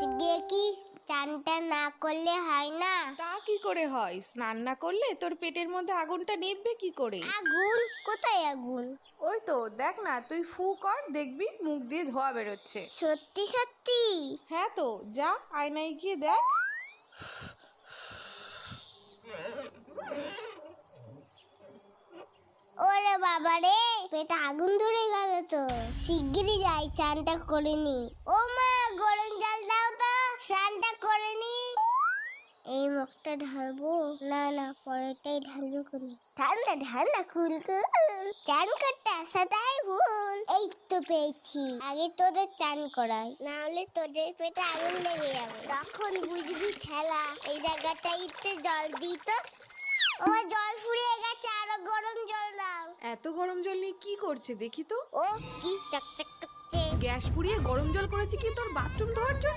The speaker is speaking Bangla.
আজকে কি চানটা না করলে হয় না? তা কি করে হয়? স্নান না করলে তোর পেটের মধ্যে আগুনটা নিভবে কি করে? আগুন? কোথায় আগুন? ওই তো দেখ না, তুই ফু কর, দেখবি মুখ দিয়ে ধোয়া বেরোচ্ছে। সত্যি সত্যি? হ্যাঁ তো, যা আয়নায় গিয়ে দেখ। ওরে বাবা রে, পেটে আগুন ধরে গেল তো। শিগগিরই যাই, চানটা করে নি। ও মা, গরম জল দাও তো, স্নানটা করে নি। এই মুখটা ঢালবো? না না, পরেরটাই ঢালবো কোনি। ঠান্ডা ঠান্ডা কুল কুল, চান করতে আসাটাই ভুল। এই তো পেয়েছি, আগে তোদের চান করাই, না হলে তোদের পেটে আগুন লেগে যাবে, তখন বুঝবি খেলা। এই জায়গাটাইতে জল দিত, আমার জল ফুরিয়ে গেছে, আরো গরম জল দাও। এত গরম জল নিয়ে কি করছে দেখি তো। ও কি চকচক করছে। গ্যাস পুড়িয়ে গরম জল করেছে কি তোর বাথরুম ধোয়ার জন্য?